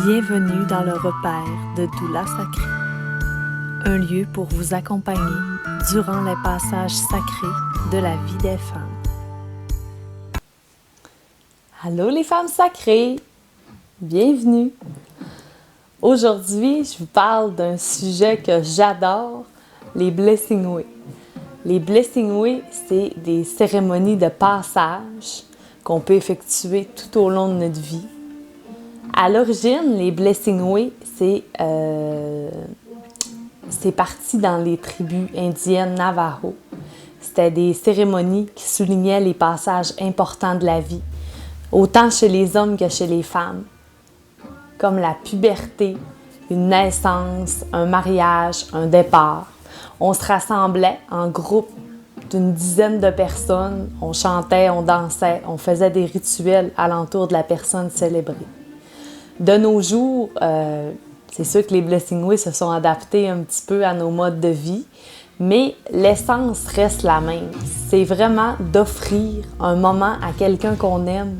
Bienvenue dans le repère de Doula Sacrée, un lieu pour vous accompagner durant les passages sacrés de la vie des femmes. Allô les femmes sacrées, bienvenue! Aujourd'hui, je vous parle d'un sujet que j'adore, les Blessing Way. Les Blessing Way, c'est des cérémonies de passage qu'on peut effectuer tout au long de notre vie. À l'origine, les Blessing Way, c'est parti dans les tribus indiennes Navajo. C'était des cérémonies qui soulignaient les passages importants de la vie, autant chez les hommes que chez les femmes, comme la puberté, une naissance, un mariage, un départ. On se rassemblait en groupe d'une dizaine de personnes, on chantait, on dansait, on faisait des rituels alentour de la personne célébrée. De nos jours, c'est sûr que les Blessing Way se sont adaptés un petit peu à nos modes de vie, mais l'essence reste la même. C'est vraiment d'offrir un moment à quelqu'un qu'on aime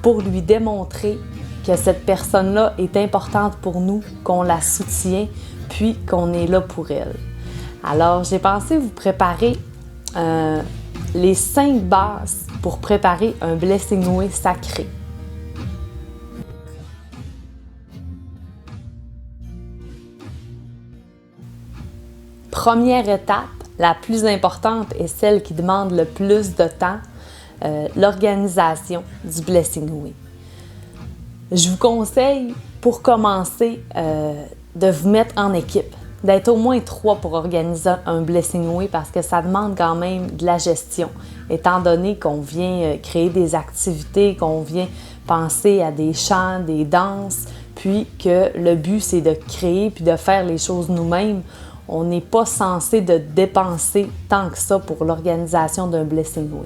pour lui démontrer que cette personne-là est importante pour nous, qu'on la soutient, puis qu'on est là pour elle. Alors, j'ai pensé vous préparer les 5 bases pour préparer un Blessing Way sacré. Première étape, la plus importante et celle qui demande le plus de temps, l'organisation du Blessing Way. Je vous conseille, pour commencer, de vous mettre en équipe, d'être au moins 3 pour organiser un Blessing Way parce que ça demande quand même de la gestion, étant donné qu'on vient créer des activités, qu'on vient penser à des chants, des danses, puis que le but c'est de créer puis de faire les choses nous-mêmes. On n'est pas censé de dépenser tant que ça pour l'organisation d'un Blessing Way.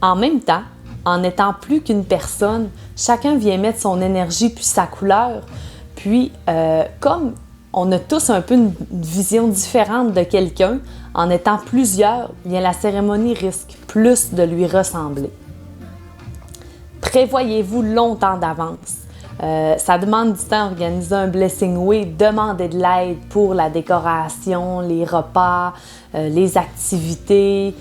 En même temps, en n'étant plus qu'une personne, chacun vient mettre son énergie puis sa couleur. Puis, comme on a tous un peu une vision différente de quelqu'un, en étant plusieurs, bien la cérémonie risque plus de lui ressembler. Prévoyez-vous longtemps d'avance. Ça demande du temps à organiser un Blessing Way, demandez de l'aide pour la décoration, les repas, les activités.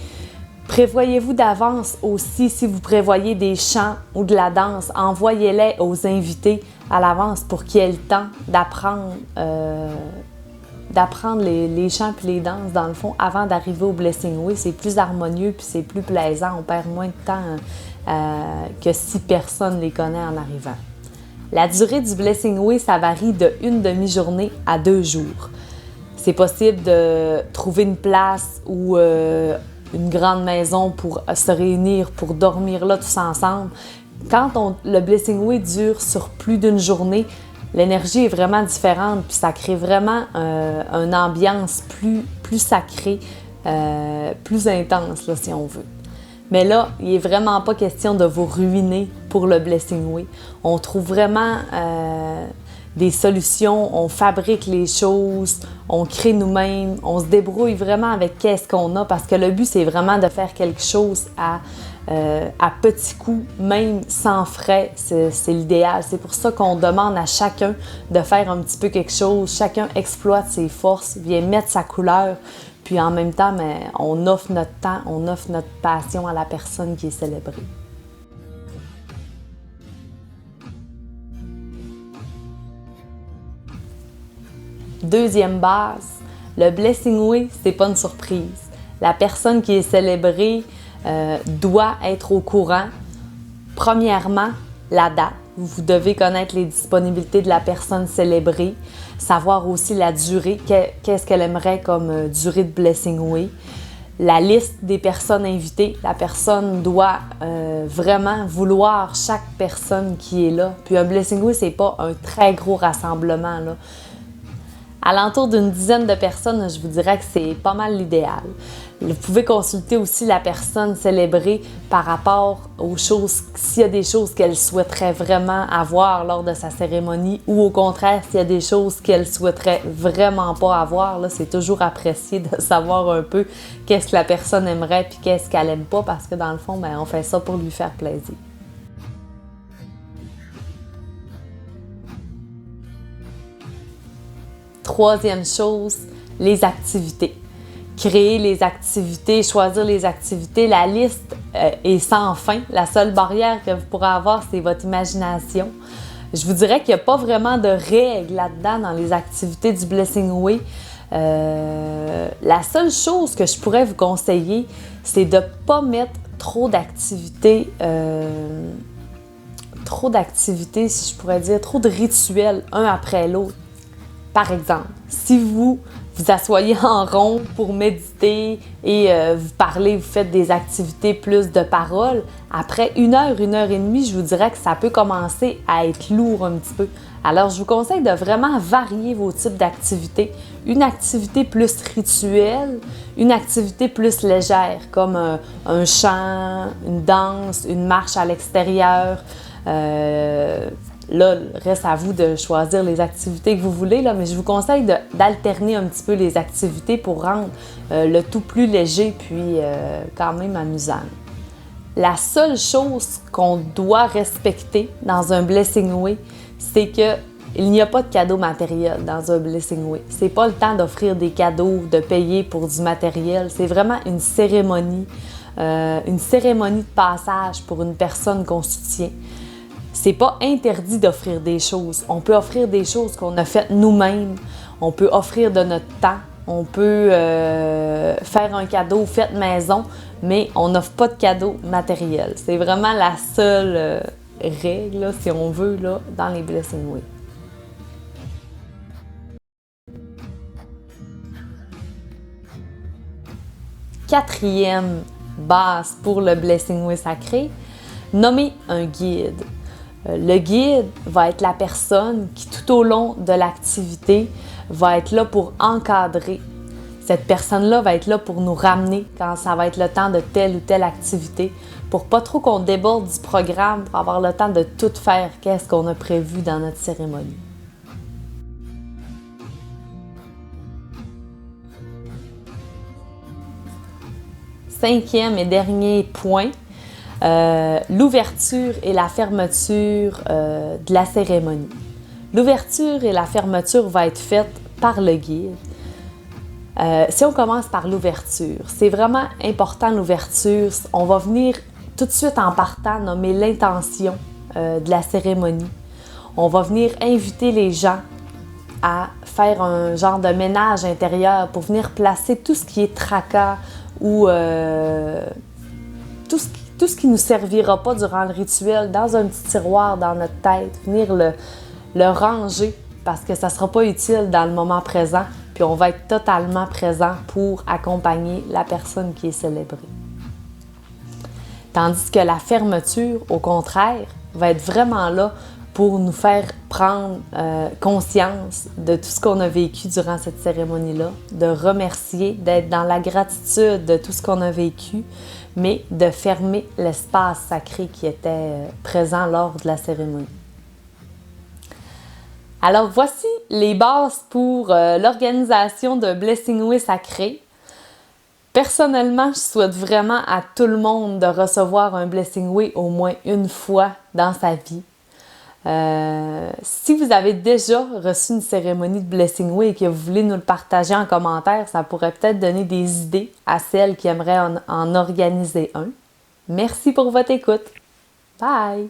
Prévoyez-vous d'avance aussi si vous prévoyez des chants ou de la danse, envoyez-les aux invités à l'avance pour qu'ils aient le temps d'apprendre les chants et les danses dans le fond avant d'arriver au Blessing Way. C'est plus harmonieux puis c'est plus plaisant, on perd moins de temps que si personne les connaît en arrivant. La durée du Blessing Way, ça varie de 1 demi-journée à 2 jours. C'est possible de trouver une place ou une grande maison pour se réunir, pour dormir là tous ensemble. Quand le Blessing Way dure sur plus d'une journée, l'énergie est vraiment différente, puis ça crée vraiment une ambiance plus sacrée, plus intense, là, si on veut. Mais là, il n'est vraiment pas question de vous ruiner pour le Blessing Way. On trouve vraiment des solutions, on fabrique les choses, on crée nous-mêmes, on se débrouille vraiment avec qu'est-ce qu'on a parce que le but, c'est vraiment de faire quelque chose à petits coûts, même sans frais, c'est l'idéal. C'est pour ça qu'on demande à chacun de faire un petit peu quelque chose. Chacun exploite ses forces, vient mettre sa couleur. Puis en même temps, on offre notre temps, on offre notre passion à la personne qui est célébrée. Deuxième base, le Blessing Way, c'est pas une surprise. La personne qui est célébrée doit être au courant. Premièrement, la date. Vous devez connaître les disponibilités de la personne célébrée, savoir aussi la durée, qu'est-ce qu'elle aimerait comme durée de Blessing Way. La liste des personnes invitées, la personne doit vraiment vouloir chaque personne qui est là. Puis un Blessing Way, c'est pas un très gros rassemblement, là. Alentour d'une dizaine de personnes, je vous dirais que c'est pas mal l'idéal. Vous pouvez consulter aussi la personne célébrée par rapport aux choses, s'il y a des choses qu'elle souhaiterait vraiment avoir lors de sa cérémonie ou au contraire, s'il y a des choses qu'elle souhaiterait vraiment pas avoir, là, c'est toujours apprécié de savoir un peu qu'est-ce que la personne aimerait puis qu'est-ce qu'elle aime pas parce que dans le fond, on fait ça pour lui faire plaisir. troisième chose, les activités. Créer les activités, choisir les activités. La liste est sans fin. La seule barrière que vous pourrez avoir, c'est votre imagination. Je vous dirais qu'il n'y a pas vraiment de règles là-dedans dans les activités du Blessing Way. La seule chose que je pourrais vous conseiller, c'est de ne pas mettre trop d'activités, si je pourrais dire, trop de rituels un après l'autre. Par exemple, si vous vous asseyez en rond pour méditer et vous parlez, vous faites des activités plus de paroles, après 1 heure et demie, je vous dirais que ça peut commencer à être lourd un petit peu. Alors, je vous conseille de vraiment varier vos types d'activités. Une activité plus rituelle, une activité plus légère, comme un chant, une danse, une marche à l'extérieur. Là, reste à vous de choisir les activités que vous voulez, là, mais je vous conseille d'alterner un petit peu les activités pour rendre le tout plus léger puis quand même amusant. La seule chose qu'on doit respecter dans un Blessing Way, c'est qu'il n'y a pas de cadeau matériel dans un Blessing Way. C'est pas le temps d'offrir des cadeaux, de payer pour du matériel. C'est vraiment une cérémonie de passage pour une personne qu'on soutient. C'est pas interdit d'offrir des choses. On peut offrir des choses qu'on a faites nous-mêmes. On peut offrir de notre temps. On peut faire un cadeau fait maison, mais on n'offre pas de cadeau matériel. C'est vraiment la seule règle, là, si on veut, là, dans les Blessing Way. Quatrième base pour le Blessing Way sacré, nommer un guide. Le guide va être la personne qui, tout au long de l'activité, va être là pour encadrer. Cette personne-là va être là pour nous ramener quand ça va être le temps de telle ou telle activité, pour pas trop qu'on déborde du programme, pour avoir le temps de tout faire, qu'est-ce qu'on a prévu dans notre cérémonie. Cinquième et dernier point, l'ouverture et la fermeture de la cérémonie. L'ouverture et la fermeture vont être faites par le guide. Si on commence par l'ouverture, c'est vraiment important l'ouverture. On va venir tout de suite en partant nommer l'intention de la cérémonie. On va venir inviter les gens à faire un genre de ménage intérieur pour venir placer tout ce qui est tracas ou tout ce qui ne nous servira pas durant le rituel dans un petit tiroir dans notre tête, venir le ranger parce que ça ne sera pas utile dans le moment présent, puis on va être totalement présent pour accompagner la personne qui est célébrée. Tandis que la fermeture, au contraire, va être vraiment là pour nous faire prendre conscience de tout ce qu'on a vécu durant cette cérémonie-là, de remercier, d'être dans la gratitude de tout ce qu'on a vécu, mais de fermer l'espace sacré qui était présent lors de la cérémonie. Alors voici les bases pour l'organisation d'un Blessing Way sacré. Personnellement, je souhaite vraiment à tout le monde de recevoir un Blessing Way au moins une fois dans sa vie. Si vous avez déjà reçu une cérémonie de Blessing Way et que vous voulez nous le partager en commentaire, ça pourrait peut-être donner des idées à celles qui aimeraient en organiser un. Merci pour votre écoute. Bye!